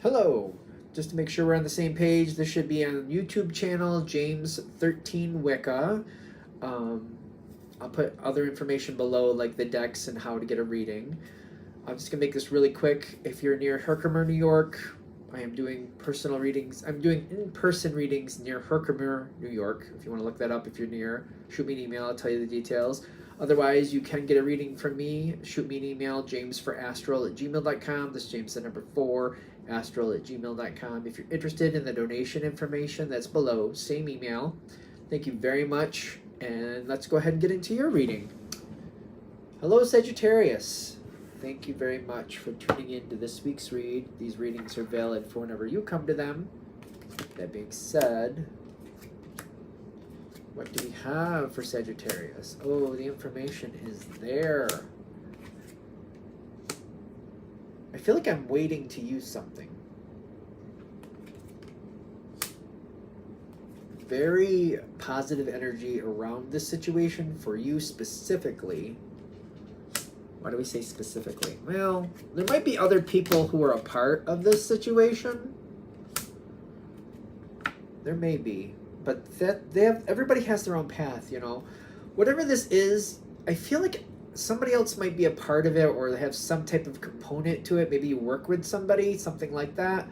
Hello. Just to make sure we're on the same page, this should be on YouTube channel James 13 Wicca. I'll put other information below, like the decks and how to get a reading. I'm just gonna make this really quick. If you're near Herkimer, New York, I am doing personal readings. I'm doing in-person readings near Herkimer, New York. If you want to look that up, if you're near, shoot me an email. I'll tell you the details. Otherwise, you can get a reading from me. Shoot me an email, jamesforastral@gmail.com. This is James the number 4, astral@gmail.com. If you're interested in the donation information, that's below. Same email. Thank you very much. And let's go ahead and get into your reading. Hello, Sagittarius. Thank you very much for tuning in to this week's read. These readings are valid for whenever you come to them. That being said, what do we have for Sagittarius? Oh, the information is there. I feel like I'm waiting to use something. Very positive energy around this situation for you specifically. Why do we say specifically? Well, there might be other people who are a part of this situation. There may be, but everybody has their own path, you know. Whatever this is, I feel like somebody else might be a part of it, or they have some type of component to it. Maybe you work with somebody, something like that.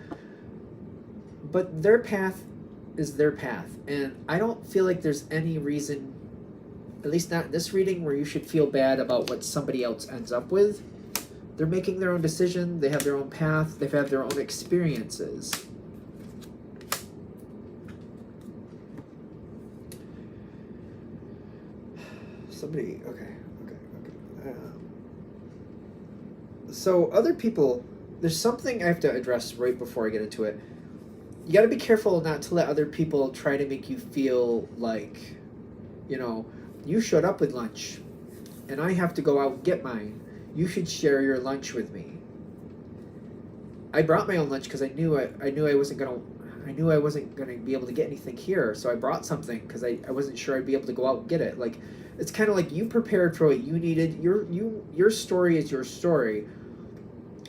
But their path is their path, and I don't feel like there's any reason, at least not in this reading, where you should feel bad about what somebody else ends up with. They're making their own decision. They have their own path. They've had their own experiences. Okay. So other people, there's something I have to address right before I get into it. You got to be careful not to let other people try to make you feel like, you know, you showed up with lunch and I have to go out and get mine. You should share your lunch with me. I brought my own lunch because I knew I wasn't gonna be able to get anything here, so I brought something because I wasn't sure I'd be able to go out and get it. Like, it's kind of like you prepared for what you needed. Your story is your story.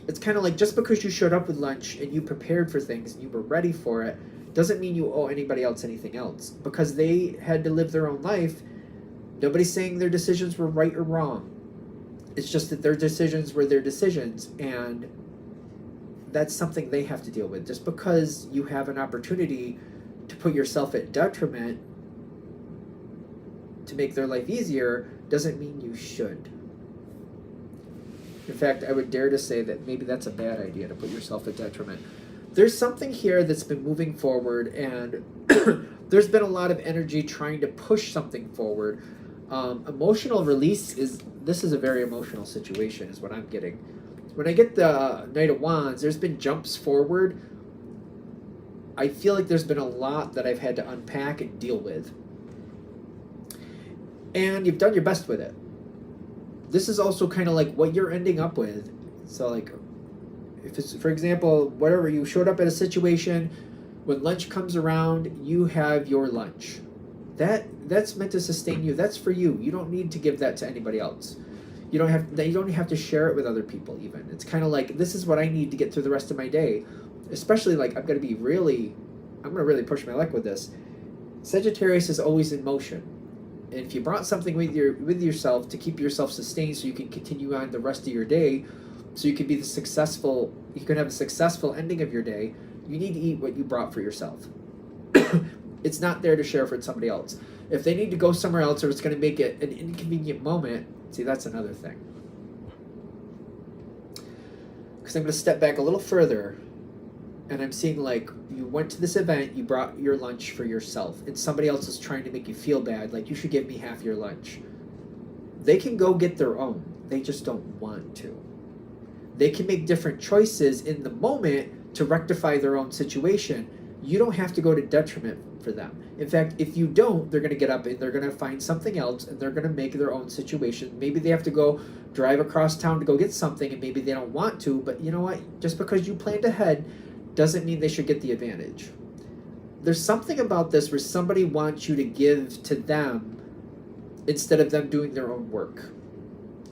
It's kind of like, just because you showed up with lunch and you prepared for things and you were ready for it, doesn't mean you owe anybody else anything else, because they had to live their own life. Nobody's saying their decisions were right or wrong. It's just that their decisions were their decisions, and that's something they have to deal with. Just because you have an opportunity to put yourself at detriment to make their life easier doesn't mean you should. In fact, I would dare to say that maybe that's a bad idea, to put yourself at detriment. There's something here that's been moving forward, and there's been a lot of energy trying to push something forward. Emotional release this is a very emotional situation, is what I'm getting. When I get the Knight of Wands, there's been jumps forward. I feel like there's been a lot that I've had to unpack and deal with. And you've done your best with it. This is also kind of like what you're ending up with. So, like, if it's, for example, whatever, you showed up at a situation, when lunch comes around, you have your lunch. That's meant to sustain you. That's for you. You don't need to give that to anybody else. You don't have to share it with other people even. It's kind of like, this is what I need to get through the rest of my day. Especially, like, I'm going to really push my luck with this. Sagittarius is always in motion. And if you brought something with yourself to keep yourself sustained so you can continue on the rest of your day, so you can have a successful ending of your day, you need to eat what you brought for yourself. It's not there to share with somebody else. If they need to go somewhere else, or it's going to make it an inconvenient moment, see, that's another thing. Because I'm going to step back a little further, and I'm seeing, like, you went to this event, you brought your lunch for yourself, and somebody else is trying to make you feel bad, like, you should give me half your lunch. They can go get their own. They just don't want to. They can make different choices in the moment to rectify their own situation. You don't have to go to detriment for them. In fact, if you don't, they're going to get up and they're going to find something else, and they're going to make their own situation. Maybe they have to go drive across town to go get something, and maybe they don't want to, but you know what? Just because you planned ahead doesn't mean they should get the advantage. There's something about this where somebody wants you to give to them instead of them doing their own work.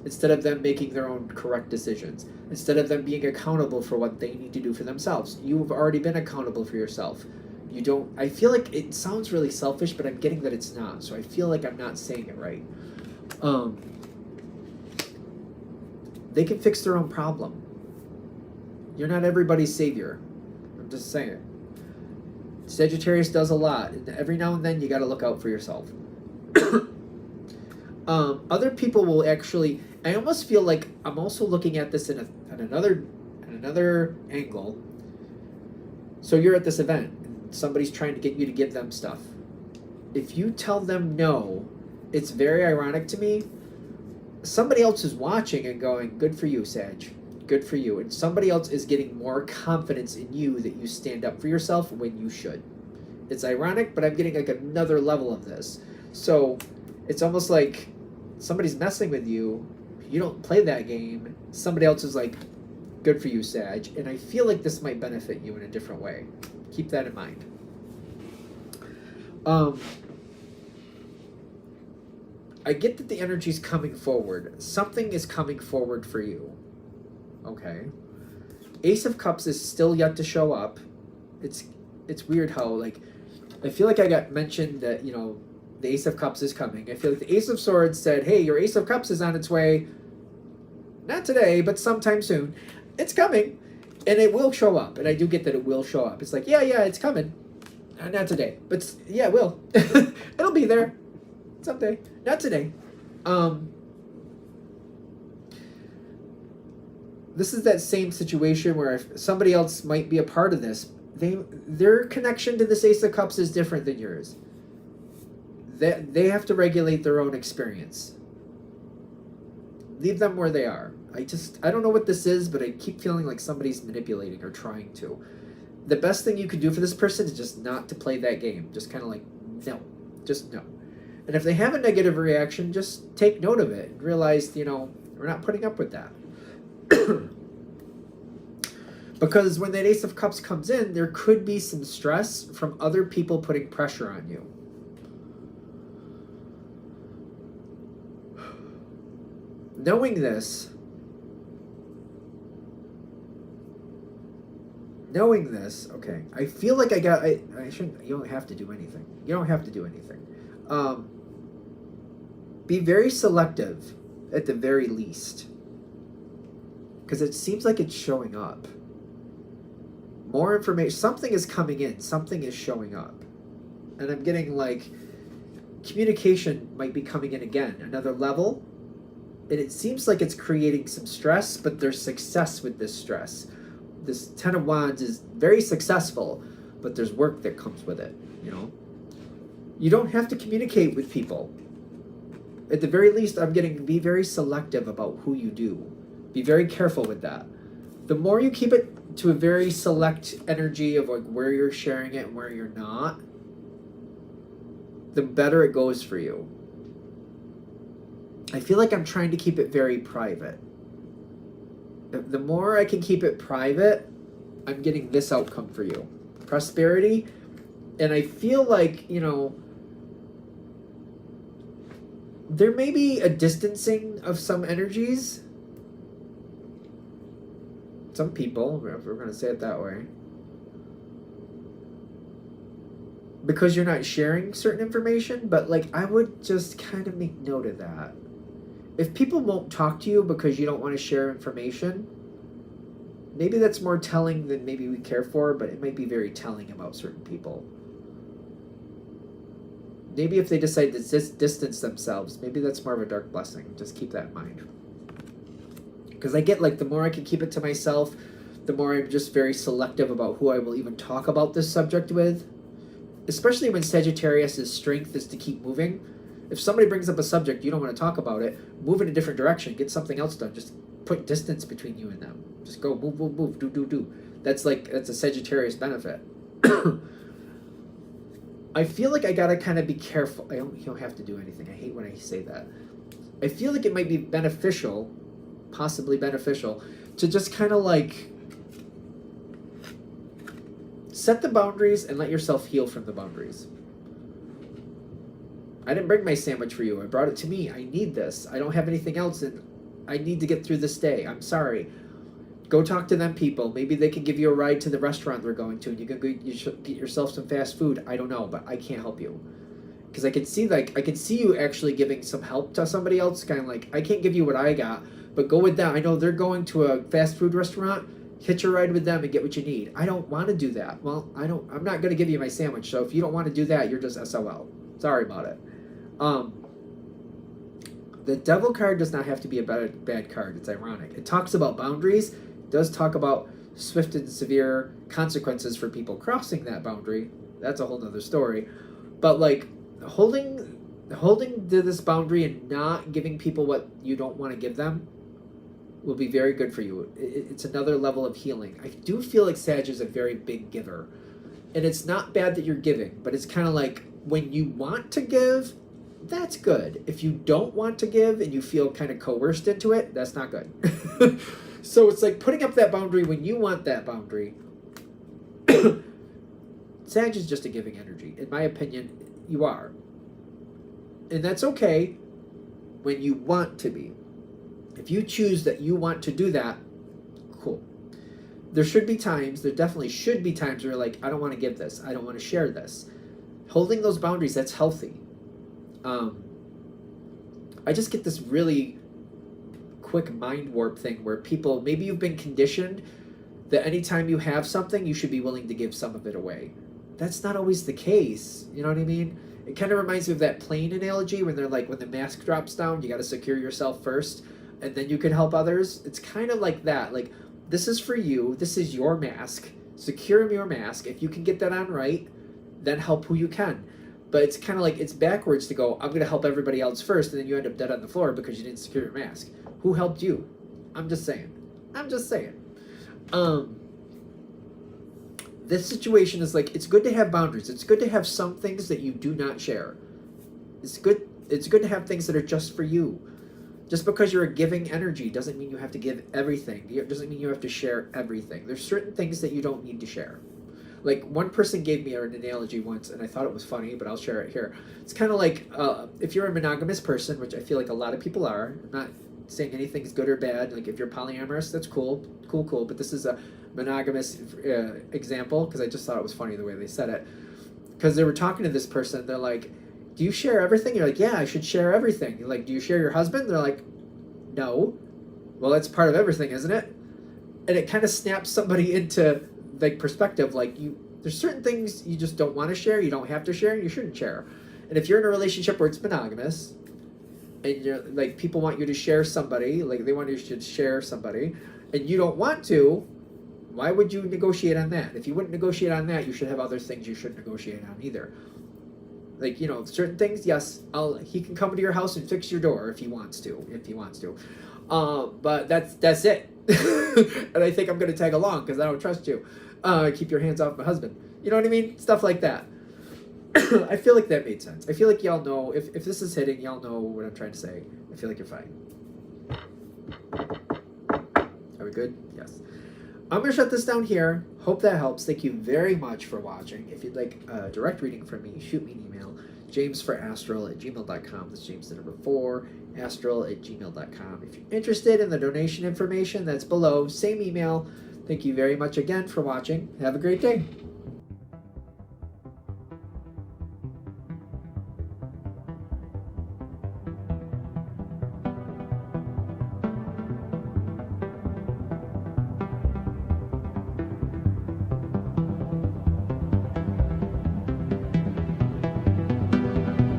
instead of them making their own correct decisions, instead of them being accountable for what they need to do for themselves. You've already been accountable for yourself. You don't, I feel like it sounds really selfish, but I'm getting that it's not, so I feel like I'm not saying it right. They can fix their own problem. You're not everybody's savior. I'm just saying. Sagittarius does a lot, and every now and then you got to look out for yourself. Other people will actually. I almost feel like I'm also looking at this in another angle. So you're at this event, and somebody's trying to get you to give them stuff. If you tell them no, it's very ironic to me. Somebody else is watching and going, "Good for you, Sag. Good for you." And somebody else is getting more confidence in you that you stand up for yourself when you should. It's ironic, but I'm getting like another level of this. So it's almost like somebody's messing with you. You don't play that game. Somebody else is like, "Good for you, Sag." And I feel like this might benefit you in a different way. Keep that in mind. I get that the energy's coming forward. Something is coming forward for you. Okay. Ace of Cups is still yet to show up. It's weird how, like, I feel like I got mentioned that, the Ace of Cups is coming. I feel like the Ace of Swords said, "Hey, your Ace of Cups is on its way. Not today, but sometime soon. It's coming." And it will show up. And I do get that it will show up. It's like, yeah, it's coming. Not today. But, yeah, it will. It'll be there. Someday. Not today. This is that same situation where if somebody else might be a part of this, their connection to this Ace of Cups is different than yours. They have to regulate their own experience. Leave them where they are. I don't know what this is, but I keep feeling like somebody's manipulating or trying to. The best thing you can do for this person is just not to play that game. Just kind of like, no. Just no. And if they have a negative reaction, just take note of it and realize, we're not putting up with that. Because when that Ace of Cups comes in, there could be some stress from other people putting pressure on you. Knowing this, okay, I feel like I shouldn't, you don't have to do anything. You don't have to do anything. Be very selective at the very least. Because it seems like it's showing up. More information. Something is coming in. Something is showing up. And I'm getting like communication might be coming in again. Another level. And it seems like it's creating some stress, but there's success with this stress. This Ten of Wands is very successful, but there's work that comes with it, You don't have to communicate with people. At the very least, I'm getting be very selective about who you do. Be very careful with that. The more you keep it to a very select energy of like where you're sharing it and where you're not, the better it goes for you. I feel like I'm trying to keep it very private. The more I can keep it private, I'm getting this outcome for you. Prosperity. And I feel like, there may be a distancing of some energies. Some people, if we're going to say it that way. Because you're not sharing certain information, but like I would just kind of make note of that. If people won't talk to you because you don't want to share information, maybe that's more telling than maybe we care for, but it might be very telling about certain people. Maybe if they decide to distance themselves, maybe that's more of a dark blessing. Just keep that in mind. Because I get like the more I can keep it to myself, the more I'm just very selective about who I will even talk about this subject with. Especially when Sagittarius' strength is to keep moving. If somebody brings up a subject, you don't want to talk about it, move in a different direction, get something else done. Just put distance between you and them. Just go, move, do. That's a Sagittarius benefit. I feel like I gotta kind of be careful. You don't have to do anything. I hate when I say that. I feel like it might be beneficial, possibly beneficial, to just kind of like set the boundaries and let yourself heal from the boundaries. I didn't bring my sandwich for you. I brought it to me. I need this. I don't have anything else, and I need to get through this day. I'm sorry. Go talk to them people. Maybe they can give you a ride to the restaurant they're going to, and you can go, you should get yourself some fast food. I don't know, but I can't help you. Because I can see you actually giving some help to somebody else. Kind of like, I can't give you what I got, but go with them. I know they're going to a fast food restaurant. Hitch a ride with them and get what you need. I don't want to do that. Well, I'm not going to give you my sandwich. So if you don't want to do that, you're just SOL. Sorry about it. The devil card does not have to be a bad card. It's ironic. It talks about boundaries. It does talk about swift and severe consequences for people crossing that boundary. That's a whole nother story. But like holding to this boundary and not giving people what you don't want to give them will be very good for you. It's another level of healing. I do feel like Sag is a very big giver. And it's not bad that you're giving, but it's kind of like when you want to give, that's good. If you don't want to give and you feel kind of coerced into it, that's not good. So it's like putting up that boundary when you want that boundary. Sag is just a giving energy. In my opinion, you are. And that's okay when you want to be. If you choose that you want to do that, cool. There definitely should be times where you're like, I don't want to give this. I don't want to share this. Holding those boundaries, that's healthy. I just get this really quick mind warp thing where people, maybe you've been conditioned that anytime you have something, you should be willing to give some of it away. That's not always the case. You know what I mean? It kind of reminds me of that plane analogy when they're like, when the mask drops down, you got to secure yourself first and then you can help others. It's kind of like that. Like, this is for you. This is your mask. Secure your mask. If you can get that on right, then help who you can. But it's kind of like, it's backwards to go, I'm going to help everybody else first, and then you end up dead on the floor because you didn't secure your mask. Who helped you? I'm just saying. This situation is like, it's good to have boundaries. It's good to have some things that you do not share. It's good to have things that are just for you. Just because you're a giving energy doesn't mean you have to give everything. It doesn't mean you have to share everything. There's certain things that you don't need to share. Like, one person gave me an analogy once, and I thought it was funny, but I'll share it here. It's kind of like, if you're a monogamous person, which I feel like a lot of people are, I'm not saying anything's good or bad. Like, if you're polyamorous, that's cool. But this is a monogamous example, because I just thought it was funny the way they said it. Because they were talking to this person, they're like, do you share everything? You're like, yeah, I should share everything. You're like, do you share your husband? They're like, no. Well, that's part of everything, isn't it? And it kind of snaps somebody into, like, perspective. Like, there's certain things you just don't want to share, you don't have to share, you shouldn't share. And if you're in a relationship where it's monogamous, and you're like, people want you to share somebody, like they want you to share somebody, and you don't want to, why would you negotiate on that? If you wouldn't negotiate on that, you should have other things you shouldn't negotiate on either. Like, you know, certain things, yes, he can come to your house and fix your door if he wants to. But that's it. And I think I'm going to tag along because I don't trust you. Keep your hands off my husband. You know what I mean? Stuff like that. I feel like that made sense. I feel like y'all know, if this is hitting, y'all know what I'm trying to say. I feel like you're fine. Are we good? Yes. I'm going to shut this down here. Hope that helps. Thank you very much for watching. If you'd like a direct reading from me, shoot me an email. jamesforastral@gmail.com. That's James the number 4, astral@gmail.com. If you're interested in the donation information, that's below. Same email. Thank you very much again for watching. Have a great day.